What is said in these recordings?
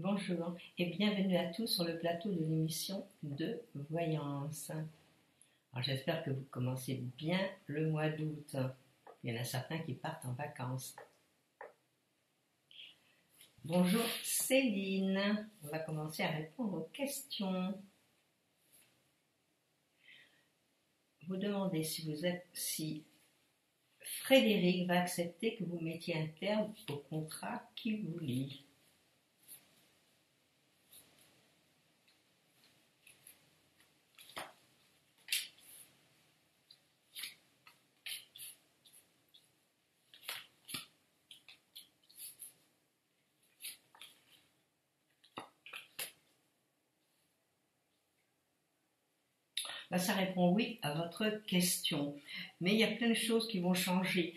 Bonjour et bienvenue à tous sur le plateau de l'émission de Voyance. Alors j'espère que vous commencez bien le mois d'août. Il y en a certains qui partent en vacances. Bonjour Céline, on va commencer à répondre aux questions. Vous demandez si Frédéric va accepter que vous mettiez un terme au contrat qu'il vous lie. Ça répond oui à votre question. Mais il y a plein de choses qui vont changer.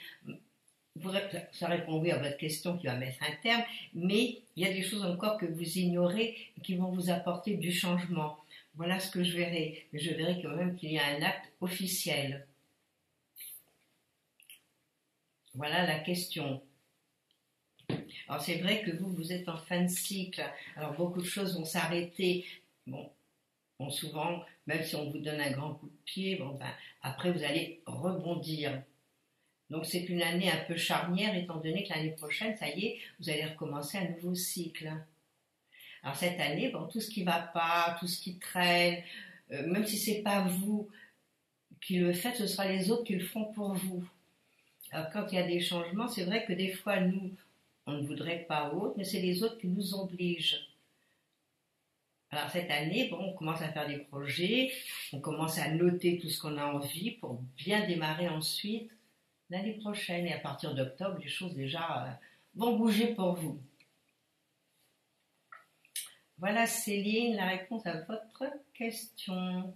Ça répond oui à votre question qui va mettre un terme, mais il y a des choses encore que vous ignorez et qui vont vous apporter du changement. Voilà ce que je verrai. Mais je verrai quand même qu'il y a un acte officiel. Voilà la question. Alors c'est vrai que vous êtes en fin de cycle. Alors beaucoup de choses vont s'arrêter. Bon, souvent, même si on vous donne un grand coup de pied, après vous allez rebondir. Donc c'est une année un peu charnière, étant donné que l'année prochaine, ça y est, vous allez recommencer un nouveau cycle. Alors cette année, tout ce qui ne va pas, tout ce qui traîne, même si ce n'est pas vous qui le faites, ce sera les autres qui le feront pour vous. Alors quand il y a des changements, c'est vrai que des fois, nous, on ne voudrait pas autre, mais c'est les autres qui nous obligent. Alors cette année, on commence à faire des projets, on commence à noter tout ce qu'on a envie pour bien démarrer ensuite l'année prochaine. Et à partir d'octobre, les choses déjà vont bouger pour vous. Voilà Céline, la réponse à votre question.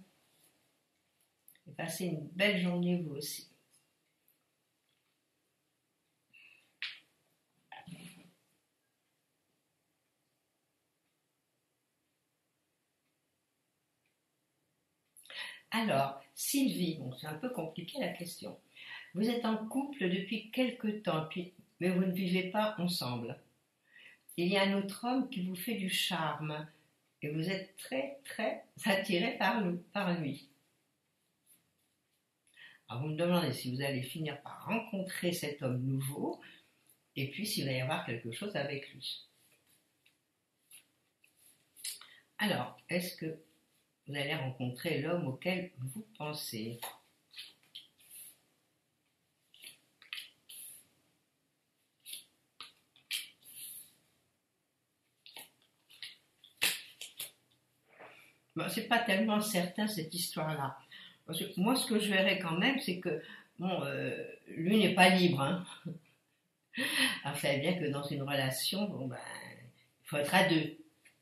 Et passez une belle journée vous aussi. Alors, Sylvie, c'est un peu compliqué la question. Vous êtes en couple depuis quelque temps, mais vous ne vivez pas ensemble. Il y a un autre homme qui vous fait du charme et vous êtes très très attiré par lui. Alors vous me demandez si vous allez finir par rencontrer cet homme nouveau et puis s'il va y avoir quelque chose avec lui. Alors, est-ce que vous allez rencontrer l'homme auquel vous pensez ? C'est pas tellement certain cette histoire-là. Parce que moi, ce que je verrais quand même, c'est que lui n'est pas libre. Hein. Alors, vous savez bien que dans une relation, il faut être à deux.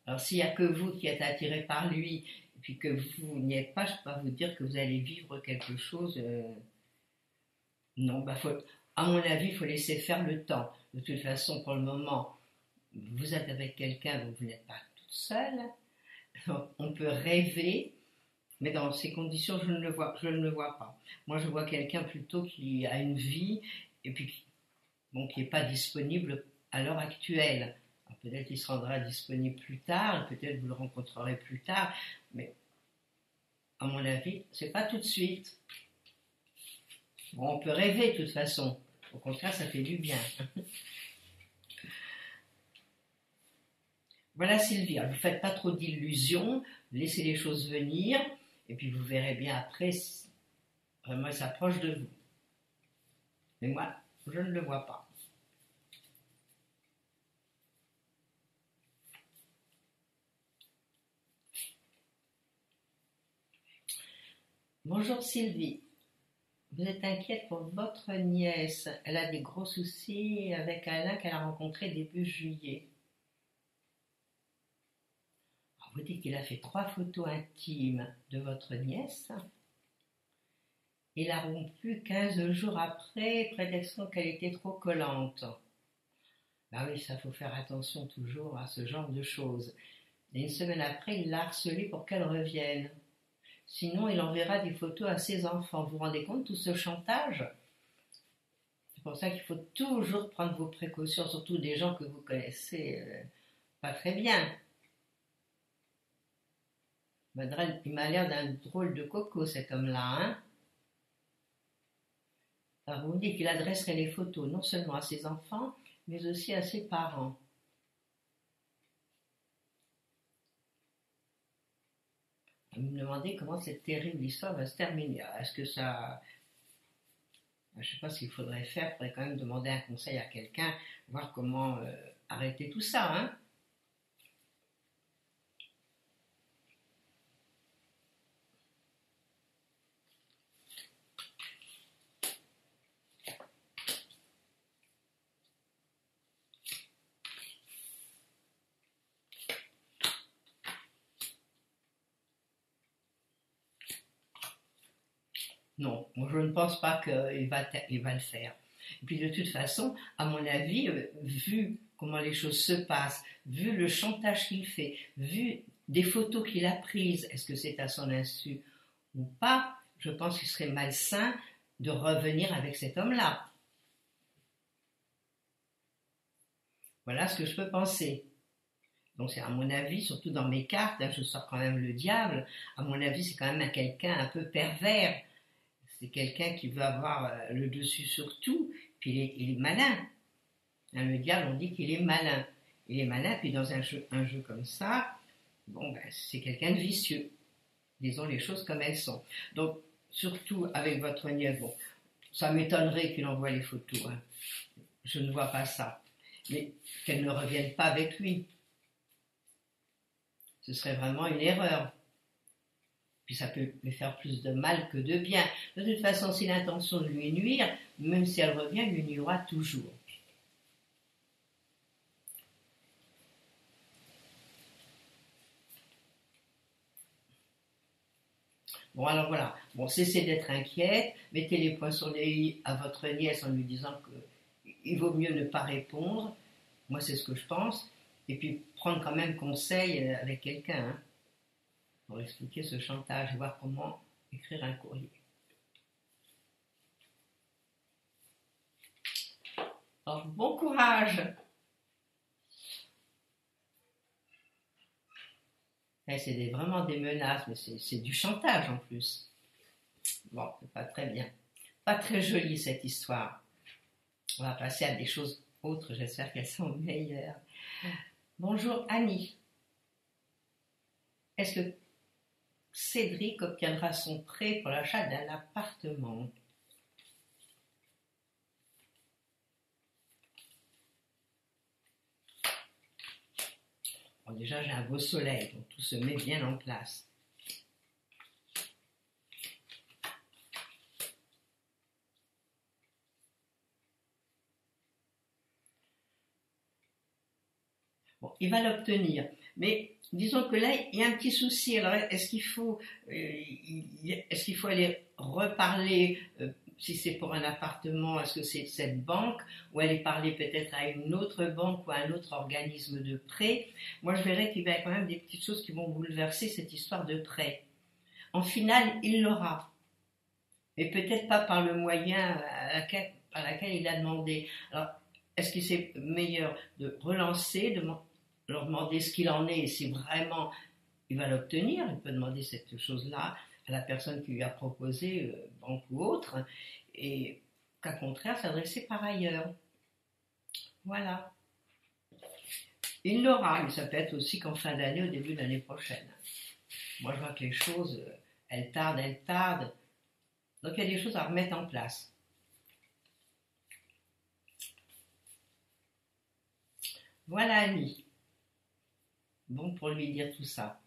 Alors, s'il n'y a que vous qui êtes attiré par lui, et puis que vous n'y êtes pas, je ne peux pas vous dire que vous allez vivre quelque chose. Non, à mon avis, il faut laisser faire le temps. De toute façon, pour le moment, vous êtes avec quelqu'un, donc vous n'êtes pas toute seule. Donc, on peut rêver, mais dans ces conditions, je ne le vois pas. Moi, je vois quelqu'un plutôt qui a une vie, et puis qui n'est pas disponible à l'heure actuelle. Alors, peut-être qu'il se rendra disponible plus tard, et peut-être vous le rencontrerez plus tard, mais à mon avis, c'est pas tout de suite. On peut rêver de toute façon. Au contraire, ça fait du bien. Voilà Sylvie, alors, vous ne faites pas trop d'illusions, laissez les choses venir, et puis vous verrez bien après si vraiment il s'approche de vous. Mais moi, je ne le vois pas. Bonjour Sylvie, vous êtes inquiète pour votre nièce. Elle a des gros soucis avec Alain qu'elle a rencontré début juillet. Alors, vous dites qu'il a fait 3 photos intimes de votre nièce. Il a rompu 15 jours après, prétextant qu'elle était trop collante. Oui, ça faut faire attention toujours à ce genre de choses. Et une semaine après, il l'a harcelée pour qu'elle revienne. Sinon, il enverra des photos à ses enfants. Vous vous rendez compte, tout ce chantage ? C'est pour ça qu'il faut toujours prendre vos précautions, surtout des gens que vous connaissez Pas très bien. Il m'a l'air d'un drôle de coco, cet homme-là, hein. Alors, vous me dites qu'il adresserait les photos non seulement à ses enfants, mais aussi à ses parents. Vous me demandez comment cette terrible histoire va se terminer. Est-ce que ça... Je ne sais pas ce qu'il faudrait faire. Il faudrait quand même demander un conseil à quelqu'un, voir comment arrêter tout ça, hein. Non, moi je ne pense pas qu'il va le faire. Et puis de toute façon, à mon avis, vu comment les choses se passent, vu le chantage qu'il fait, vu des photos qu'il a prises, est-ce que c'est à son insu ou pas, je pense qu'il serait malsain de revenir avec cet homme-là. Voilà ce que je peux penser. Donc c'est à mon avis, surtout dans mes cartes, hein, je sors quand même le diable, à mon avis c'est quand même quelqu'un un peu pervers. C'est quelqu'un qui veut avoir le dessus sur tout, puis il est malin. Hein, le diable, on dit qu'il est malin. Il est malin, puis dans un jeu comme ça, bon, ben, c'est quelqu'un de vicieux. Disons les choses comme elles sont. Donc, surtout avec votre nièce, bon, ça m'étonnerait qu'il envoie les photos. Hein. Je ne vois pas ça. Mais qu'elle ne revienne pas avec lui. Ce serait vraiment une erreur. Puis ça peut lui faire plus de mal que de bien. De toute façon, si l'intention de lui nuire, même si elle revient, elle lui nuira toujours. Bon, alors voilà. Bon, cessez d'être inquiète. Mettez les points sur les i à votre nièce en lui disant qu'il vaut mieux ne pas répondre. Moi, c'est ce que je pense. Et puis, prendre quand même conseil avec quelqu'un, hein, pour expliquer ce chantage et voir comment écrire un courrier. Alors, bon courage! C'est vraiment des menaces, mais c'est du chantage en plus. Bon, c'est pas très bien. Pas très jolie cette histoire. On va passer à des choses autres, j'espère qu'elles sont meilleures. Bonjour Annie. Est-ce que Cédric obtiendra son prêt pour l'achat d'un appartement? Bon, déjà, j'ai un beau soleil, donc tout se met bien en place. Bon, il va l'obtenir, mais disons que là, il y a un petit souci. Alors, est-ce qu'il faut aller reparler, si c'est pour un appartement, est-ce que c'est cette banque, ou aller parler peut-être à une autre banque ou à un autre organisme de prêt? Moi, je verrais qu'il y a quand même des petites choses qui vont bouleverser cette histoire de prêt. En finale, il l'aura, mais peut-être pas par le moyen par laquelle il a demandé. Alors, est-ce que c'est meilleur de relancer, de leur demander ce qu'il en est et si vraiment il va l'obtenir? Il peut demander cette chose-là à la personne qui lui a proposé, banque ou autre, et qu'à contraire, s'adresser par ailleurs. Voilà. Il l'aura, mais ça peut être aussi qu'en fin d'année, au début de l'année prochaine. Moi, je vois que les choses, elles tardent, elles tardent. Donc, il y a des choses à remettre en place. Voilà Annie. Bon pour lui dire tout ça.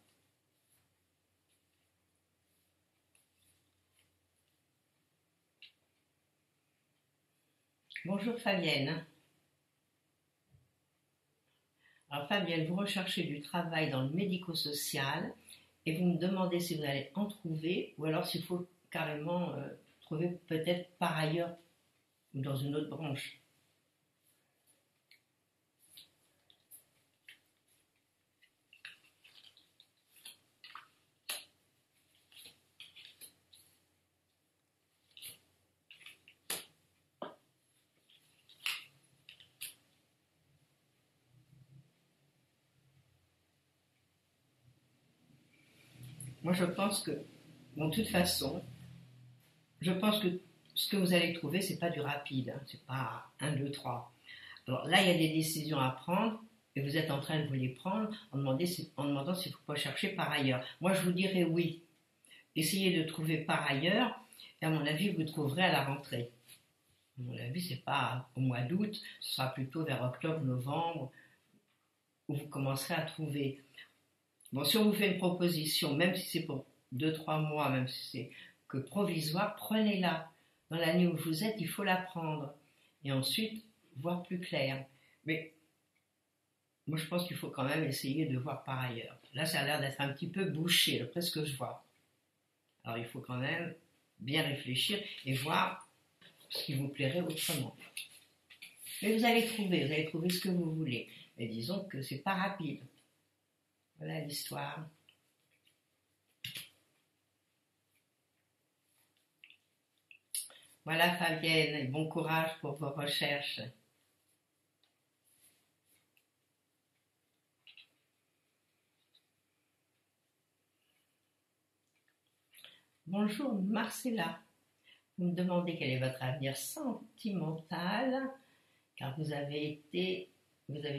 Bonjour Fabienne. Alors Fabienne, vous recherchez du travail dans le médico-social et vous me demandez si vous allez en trouver ou alors s'il faut carrément trouver peut-être par ailleurs ou dans une autre branche. moi je pense que, bon, de toute façon, je pense que ce que vous allez trouver, c'est pas du rapide, hein, c'est pas un, 2, 3. Alors là, il y a des décisions à prendre, et vous êtes en train de vous les prendre en demandant s'il ne faut pas chercher par ailleurs. Moi, je vous dirais oui. Essayez de trouver par ailleurs, et à mon avis, vous trouverez à la rentrée. À mon avis, c'est pas au mois d'août, ce sera plutôt vers octobre, novembre, où vous commencerez à trouver. Bon, si on vous fait une proposition, même si c'est pour 2, 3 mois, même si c'est que provisoire, prenez-la. Dans l'année où vous êtes, il faut la prendre. Et ensuite, voir plus clair. Mais moi, je pense qu'il faut quand même essayer de voir par ailleurs. Là, ça a l'air d'être un petit peu bouché, d'après ce que je vois. Alors, il faut quand même bien réfléchir et voir ce qui vous plairait autrement. Mais vous allez trouver ce que vous voulez. Et disons que c'est pas rapide. Voilà l'histoire. Voilà Fabienne, et bon courage pour vos recherches. Bonjour Marcella, vous me demandez quel est votre avenir sentimental, car vous avez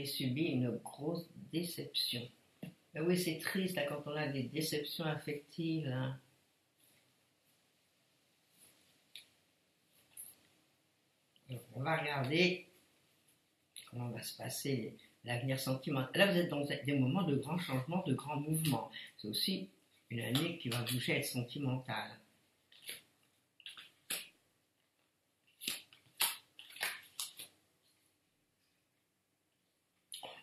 subi une grosse déception. Ben oui, c'est triste là, quand on a des déceptions affectives. Hein. Alors, on va regarder comment va se passer l'avenir sentimental. Là, vous êtes dans des moments de grands changements, de grands mouvements. C'est aussi une année qui va bouger à être sentimentale.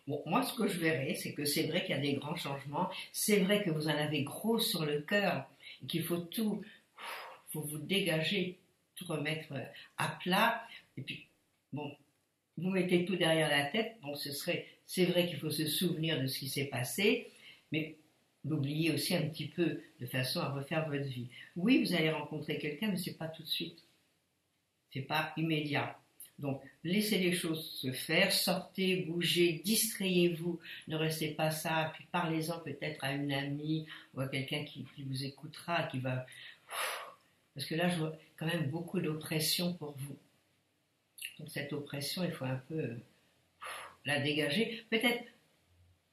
Bon, moi, ce que je verrais, c'est que c'est vrai qu'il y a des grands changements. C'est vrai que vous en avez gros sur le cœur et qu'il faut vous dégager, tout remettre à plat. Et puis, bon, vous mettez tout derrière la tête. Bon, c'est vrai qu'il faut se souvenir de ce qui s'est passé, mais l'oublier aussi un petit peu de façon à refaire votre vie. Oui, vous allez rencontrer quelqu'un, mais c'est pas tout de suite. C'est pas immédiat. Donc, laissez les choses se faire, sortez, bougez, distrayez-vous, ne restez pas ça, puis parlez-en peut-être à une amie ou à quelqu'un qui vous écoutera, qui va... Parce que là, je vois quand même beaucoup d'oppression pour vous. Donc, cette oppression, il faut un peu la dégager. Peut-être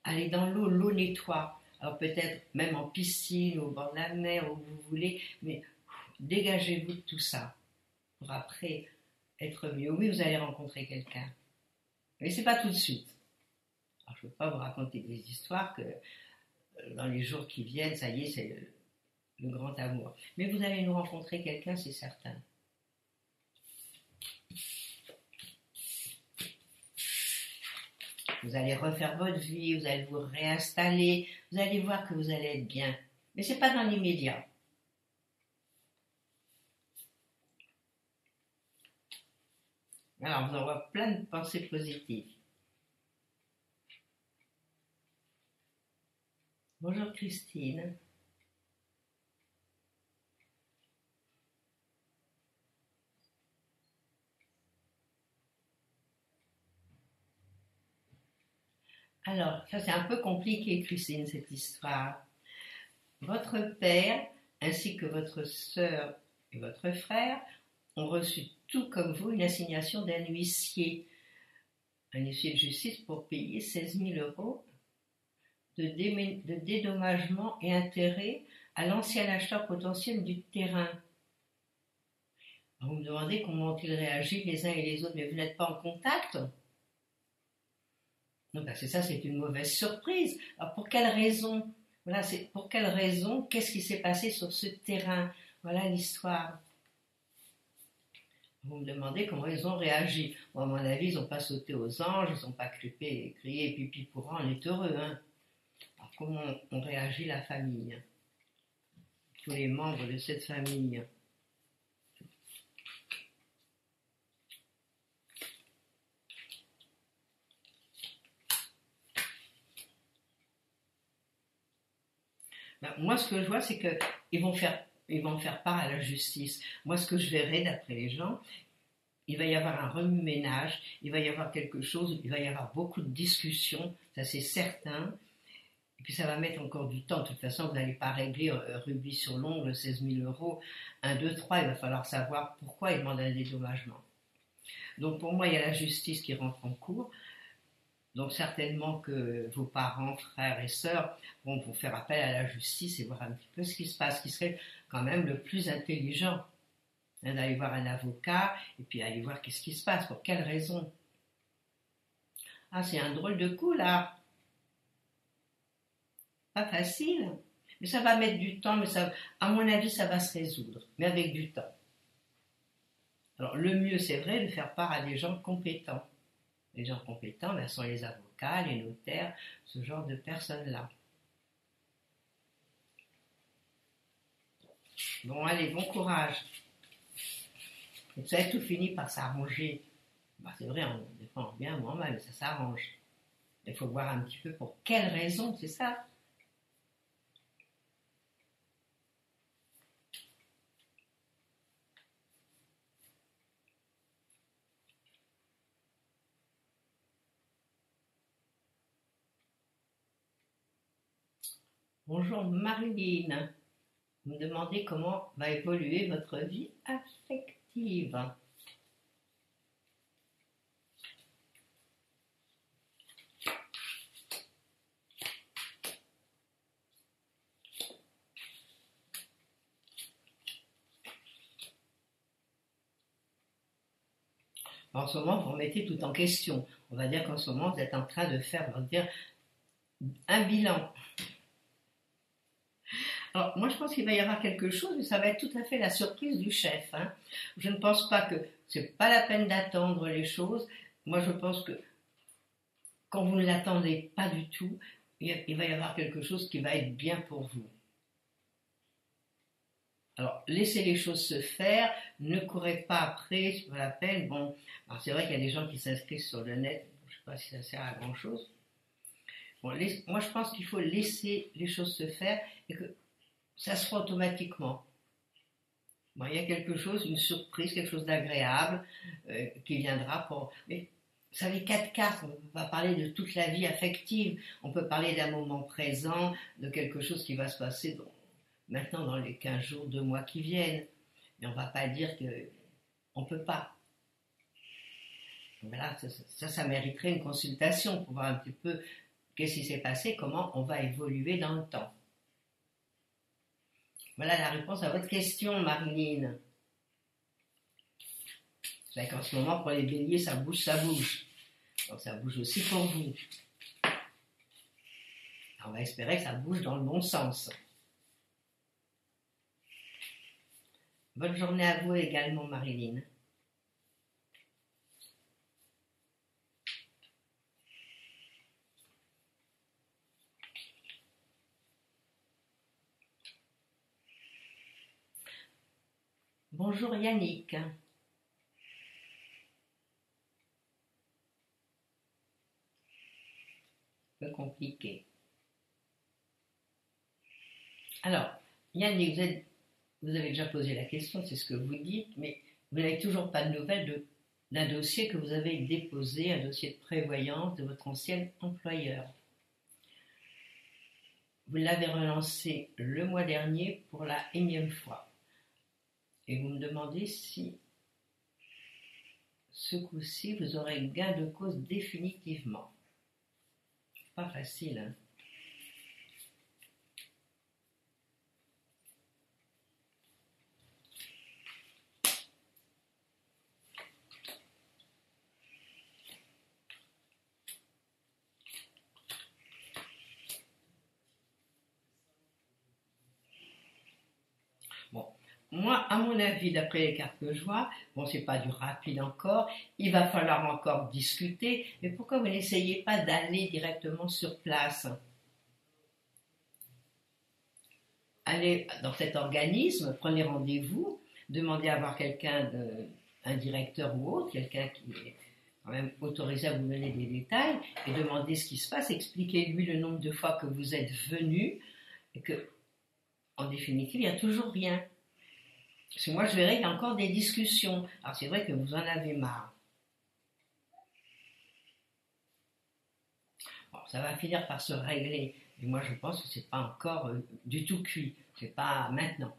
aller dans l'eau nettoie. Alors, peut-être même en piscine, au bord de la mer, où vous voulez, mais dégagez-vous de tout ça pour après être mieux. Oui, vous allez rencontrer quelqu'un, mais c'est pas tout de suite. Alors, je ne veux pas vous raconter des histoires que dans les jours qui viennent, ça y est, c'est le grand amour. Mais vous allez nous rencontrer quelqu'un, c'est certain. Vous allez refaire votre vie, vous allez vous réinstaller, vous allez voir que vous allez être bien. Mais c'est pas dans l'immédiat. Alors, on vous envoie plein de pensées positives. Bonjour Christine. Alors, ça c'est un peu compliqué, Christine, cette histoire. Votre père, ainsi que votre sœur et votre frère, ont reçu tout comme vous une assignation d'un huissier, un huissier de justice pour payer 16 000 euros de dédommagement et intérêts à l'ancien acheteur potentiel du terrain. Vous me demandez comment ont-ils réagi les uns et les autres, mais vous n'êtes pas en contact? Non, ben c'est ça, c'est une mauvaise surprise. Alors pour quelle raison? Voilà, c'est pour quelle raison? Qu'est-ce qui s'est passé sur ce terrain? Voilà l'histoire. Vous me demandez comment ils ont réagi. Bon, à mon avis, ils n'ont pas sauté aux anges, ils n'ont pas crié pipi pourrant, on est heureux. Hein. Alors comment on réagit la famille? Tous les membres de cette famille. Ben, moi, ce que je vois, c'est qu'ils vont faire part à la justice. Moi, ce que je verrai, d'après les gens, il va y avoir un remue-ménage, il va y avoir quelque chose, il va y avoir beaucoup de discussions, ça c'est certain. Et puis ça va mettre encore du temps. De toute façon, vous n'allez pas régler rubis sur l'ongle, 16 000 euros, 1, 2, 3. Il va falloir savoir pourquoi il demande un dédommagement. Donc pour moi, il y a la justice qui rentre en cours. Donc certainement que vos parents, frères et sœurs vont vous faire appel à la justice et voir un petit peu ce qui se passe, ce qui serait quand même le plus intelligent. D'aller voir un avocat et puis aller voir qu'est-ce qui se passe, pour quelle raison. Ah, c'est un drôle de coup là. Pas facile. Mais ça va mettre du temps, mais ça, à mon avis, ça va se résoudre, mais avec du temps. Alors le mieux, c'est vrai, de faire part à des gens compétents. Les gens compétents, ben, sont les avocats, les notaires, ce genre de personnes-là. Bon, allez, bon courage. Et ça, tout finit par s'arranger. Ben, c'est vrai, des fois en bien ou en mal, mais ça s'arrange. Il faut voir un petit peu pour quelle raison, c'est ça. Bonjour Marilyn. Vous me demandez comment va évoluer votre vie affective. En ce moment, vous remettez tout en question. On va dire qu'en ce moment, vous êtes en train de faire, on va dire, un bilan. Alors, moi, je pense qu'il va y avoir quelque chose, mais ça va être tout à fait la surprise du chef. Hein. Je ne pense pas que c'est pas la peine d'attendre les choses. Moi, je pense que quand vous ne l'attendez pas du tout, il va y avoir quelque chose qui va être bien pour vous. Alors, laissez les choses se faire, ne courez pas après, c'est pas la peine. Bon, alors c'est vrai qu'il y a des gens qui s'inscrivent sur le net, je ne sais pas si ça sert à grand chose. Bon, moi, je pense qu'il faut laisser les choses se faire et que ça se fera automatiquement. Bon, il y a quelque chose, une surprise, quelque chose d'agréable qui viendra pour. Mais vous savez, 4 cartes, on ne peut pas parler de toute la vie affective. On peut parler d'un moment présent, de quelque chose qui va se passer maintenant dans les 15 jours, 2 mois qui viennent. Mais on ne va pas dire qu'on ne peut pas. Voilà, ça mériterait une consultation pour voir un petit peu qu'est-ce qui s'est passé, comment on va évoluer dans le temps. Voilà la réponse à votre question, Marilyn. C'est vrai qu'en ce moment, pour les béliers, ça bouge, ça bouge. Donc ça bouge aussi pour vous. On va espérer que ça bouge dans le bon sens. Bonne journée à vous également, Marilyn. Bonjour Yannick. Un peu compliqué. Alors, Yannick, vous avez déjà posé la question, c'est ce que vous dites, mais vous n'avez toujours pas de nouvelles d'un dossier que vous avez déposé, un dossier de prévoyance de votre ancien employeur. Vous l'avez relancé le mois dernier pour la énième fois. Et vous me demandez si ce coup-ci vous aurez gain de cause définitivement. Pas facile, hein? Bon, moi, à mon avis, d'après les cartes que je vois, bon, c'est pas du rapide encore, il va falloir encore discuter, mais pourquoi vous n'essayez pas d'aller directement sur place? Allez dans cet organisme, prenez rendez-vous, demandez à voir quelqu'un, un directeur ou autre, quelqu'un qui est quand même autorisé à vous donner des détails, et demandez ce qui se passe, expliquez-lui le nombre de fois que vous êtes venu, et que, en définitive, il n'y a toujours rien. Parce que moi, je verrai qu'il y a encore des discussions. Alors, c'est vrai que vous en avez marre. Bon, ça va finir par se régler. Et moi, je pense que c'est pas encore du tout cuit. C'est pas maintenant.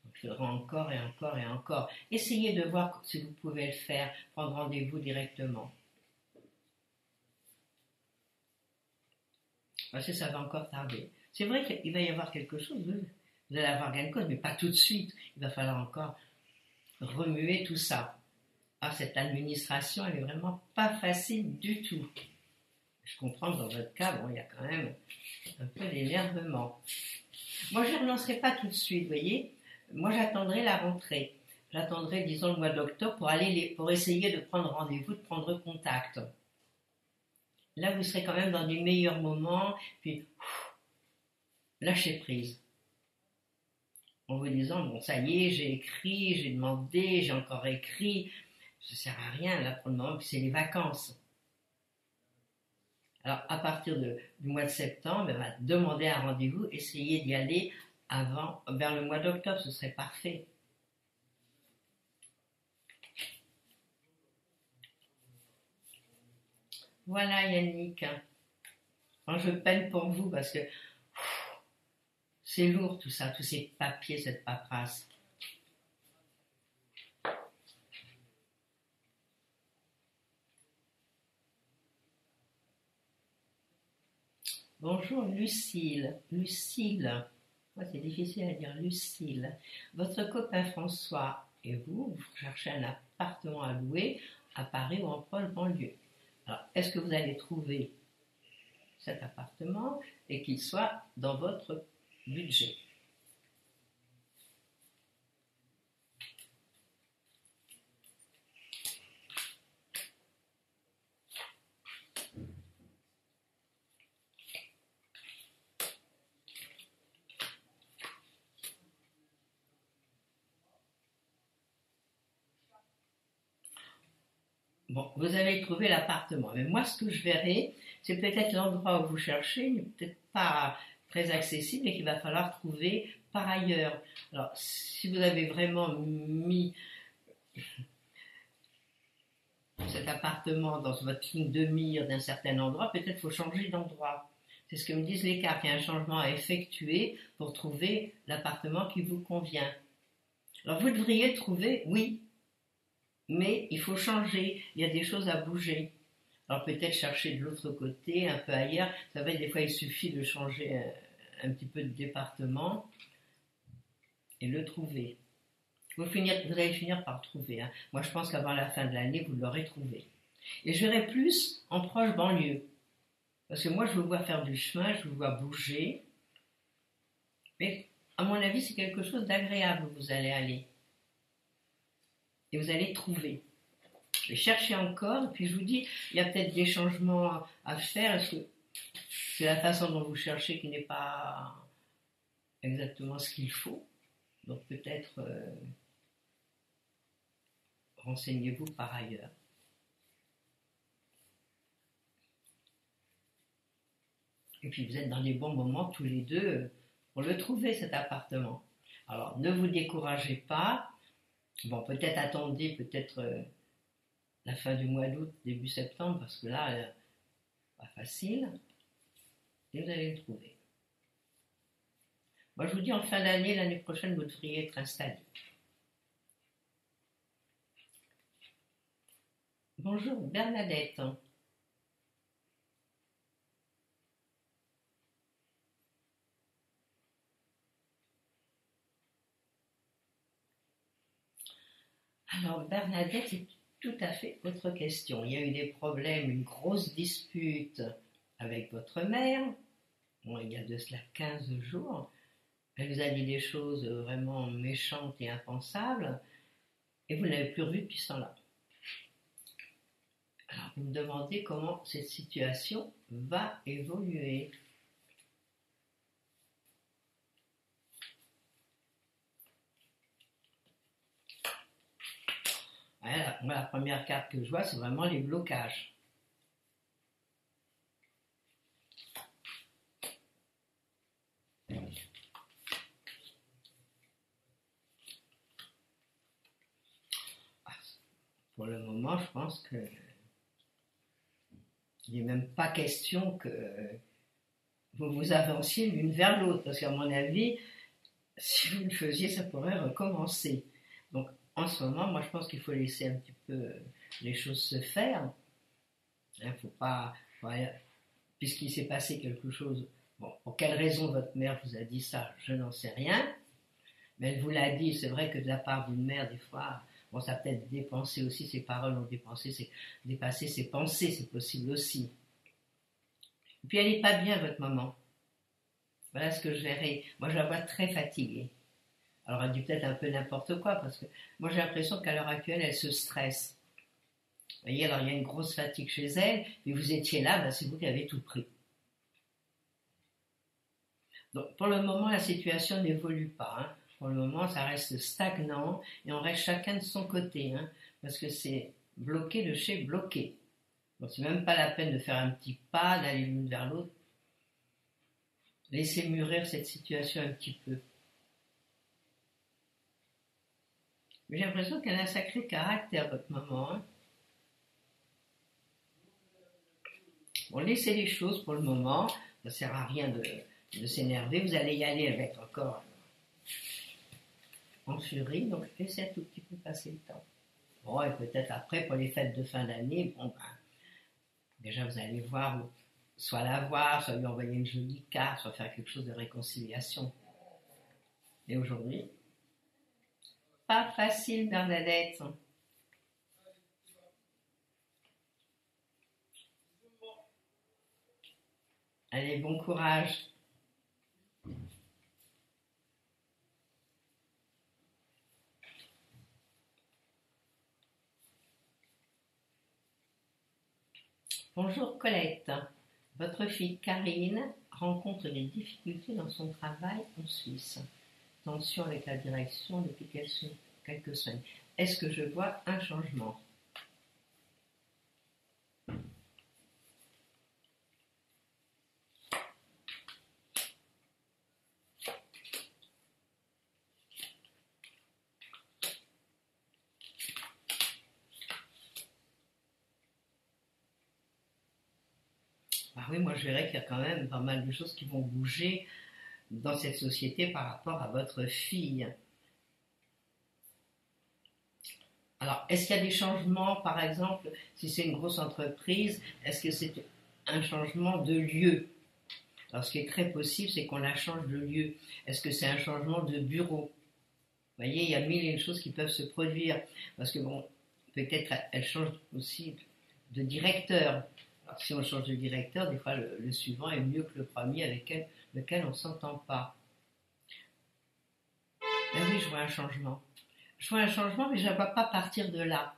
Donc, il faudra encore et encore et encore. Essayez de voir si vous pouvez le faire, prendre rendez-vous directement. Parce que ça va encore tarder. C'est vrai qu'il va y avoir quelque chose, vous allez avoir gain de cause, mais pas tout de suite. Il va falloir encore remuer tout ça. Ah, cette administration, elle est vraiment pas facile du tout. Je comprends que dans votre cas, bon, il y a quand même un peu d'énervement. Moi, je ne relancerai pas tout de suite, vous voyez. Moi, j'attendrai la rentrée. J'attendrai, disons, le mois d'octobre pour essayer de prendre rendez-vous, de prendre contact. Là, vous serez quand même dans des meilleurs moments, puis lâchez prise. En vous disant, bon, ça y est, j'ai écrit, j'ai demandé, j'ai encore écrit, ça ne sert à rien, là, pour le moment, puis c'est les vacances. Alors, à partir du mois de septembre, demandez un rendez-vous, essayez d'y aller vers le mois d'octobre, ce serait parfait. Voilà, Yannick. Moi, je peine pour vous parce que c'est lourd tout ça, tous ces papiers, cette paperasse. Bonjour Lucille. Lucille. C'est difficile à dire, Lucille. Votre copain François et vous cherchez un appartement à louer à Paris ou en proche banlieue. Alors, est-ce que vous allez trouver cet appartement et qu'il soit dans votre budget? Bon, vous avez trouvé l'appartement, mais moi, ce que je verrai, c'est peut-être l'endroit où vous cherchez n'est peut-être pas très accessible et qu'il va falloir trouver par ailleurs. Alors, si vous avez vraiment mis cet appartement dans votre ligne de mire d'un certain endroit, peut-être faut changer d'endroit. C'est ce que me disent les cartes. Il y a un changement à effectuer pour trouver l'appartement qui vous convient. Alors, vous devriez le trouver, oui, mais il faut changer, il y a des choses à bouger. Alors peut-être chercher de l'autre côté, un peu ailleurs. Vous savez, des fois il suffit de changer un petit peu de département et le trouver. Vous allez finir par trouver. Hein. Moi je pense qu'avant la fin de l'année, vous l'aurez trouvé. Et je verrai plus en proche banlieue. Parce que moi je vous vois faire du chemin, je vous vois bouger. Mais à mon avis, c'est quelque chose d'agréable où vous allez aller. Et vous allez trouver. Je vais chercher encore, et puis je vous dis, il y a peut-être des changements à faire, parce que c'est la façon dont vous cherchez qui n'est pas exactement ce qu'il faut. Donc peut-être renseignez-vous par ailleurs. Et puis vous êtes dans les bons moments tous les deux pour le trouver, cet appartement. Alors ne vous découragez pas. Bon, peut-être attendez, la fin du mois d'août, début septembre, parce que là, pas facile. Et vous allez le trouver. Moi, je vous dis, en fin d'année, l'année prochaine, vous devriez être installé. Bonjour, Bernadette. Alors, Bernadette, c'est tout à fait votre question. Il y a eu des problèmes, une grosse dispute avec votre mère. Bon, il y a de cela 15 jours. Elle vous a dit des choses vraiment méchantes et impensables. Et vous ne l'avez plus revue depuis ce temps-là. Alors, vous me demandez comment cette situation va évoluer. Moi, la première carte que je vois, c'est vraiment les blocages. Pour le moment, je pense que Il n'est même pas question que vous vous avanciez l'une vers l'autre, parce qu'à mon avis, si vous le faisiez, ça pourrait recommencer. Donc, en ce moment, moi, je pense qu'il faut laisser un petit peu les choses se faire. Il faut pas, puisqu'il s'est passé quelque chose. Bon, pour quelle raison votre mère vous a dit ça, je n'en sais rien. Mais elle vous l'a dit, c'est vrai que de la part d'une mère, des fois, bon, ça a peut-être dépensé aussi, ses paroles ont dépassé ses pensées, c'est possible aussi. Et puis elle n'est pas bien, votre maman. Voilà ce que je verrai. Moi, je la vois très fatiguée. Alors, elle dit peut-être un peu n'importe quoi, parce que moi, j'ai l'impression qu'à l'heure actuelle, elle se stresse. Vous voyez, alors il y a une grosse fatigue chez elle, mais vous étiez là, ben, c'est vous qui avez tout pris. Donc, pour le moment, la situation n'évolue pas. Hein. Pour le moment, ça reste stagnant et on reste chacun de son côté, hein, parce que c'est bloqué de chez bloqué. Donc, c'est même pas la peine de faire un petit pas, d'aller l'une vers l'autre. Laissez mûrir cette situation un petit peu. Mais j'ai l'impression qu'elle a un sacré caractère, votre maman. Hein. Bon, laissez les choses pour le moment. Ça ne sert à rien de s'énerver. Vous allez y aller avec encore en furie. Donc, laissez un tout petit peu passer le temps. Bon, et peut-être après, pour les fêtes de fin d'année, bon, ben, déjà, vous allez voir, soit la voir, soit lui envoyer une jolie carte, soit faire quelque chose de réconciliation. Et aujourd'hui, pas facile, Bernadette. Allez, bon courage. Bonjour Colette. Votre fille Karine rencontre des difficultés dans son travail en Suisse. Tension avec la direction depuis quelques semaines. Est-ce que je vois un changement? Ah oui, moi je verrais qu'il y a quand même pas mal de choses qui vont bouger dans cette société par rapport à votre fille. Alors, est-ce qu'il y a des changements, par exemple, si c'est une grosse entreprise, est-ce que c'est un changement de lieu? Alors, ce qui est très possible, c'est qu'on la change de lieu. Est-ce que c'est un changement de bureau? Vous voyez, il y a mille et une choses qui peuvent se produire. Parce que, bon, peut-être elle change aussi de directeur. Alors, si on change de directeur, des fois, le suivant est mieux que le premier avec lequel on ne s'entend pas. Ben oui, je vois un changement. Je vois un changement, mais je ne vois pas partir de là.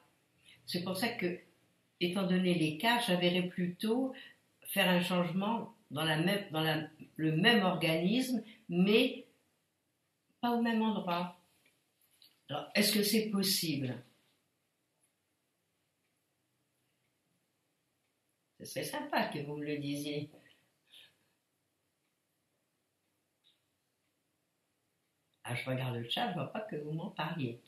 C'est pour ça que, étant donné les cas, j'avais plutôt faire un changement dans le même organisme, mais pas au même endroit. Alors, est-ce que c'est possible? Ce serait sympa que vous me le disiez. Ah, je regarde le chat, je ne vois pas que vous m'en parliez.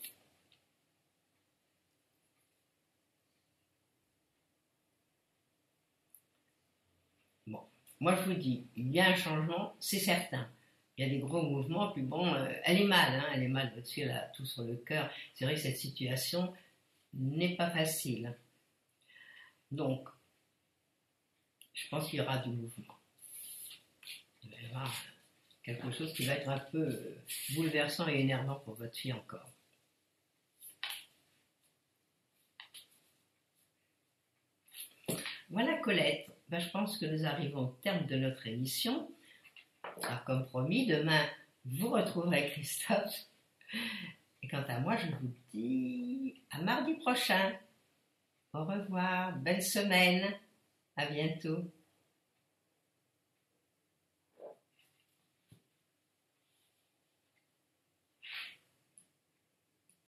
Bon, moi je vous dis, il y a un changement, c'est certain. Il y a des gros mouvements, puis bon, elle est mal, hein, elle est mal, votre fille, elle a tout sur le cœur. C'est vrai que cette situation n'est pas facile. Donc, je pense qu'il y aura du mouvement. Il va y avoir quelque chose qui va être un peu bouleversant et énervant pour votre fille encore. Voilà Colette, ben, je pense que nous arrivons au terme de notre émission. Alors comme promis, demain vous retrouverez Christophe. Et quant à moi, je vous dis à mardi prochain. Au revoir, belle semaine, à bientôt.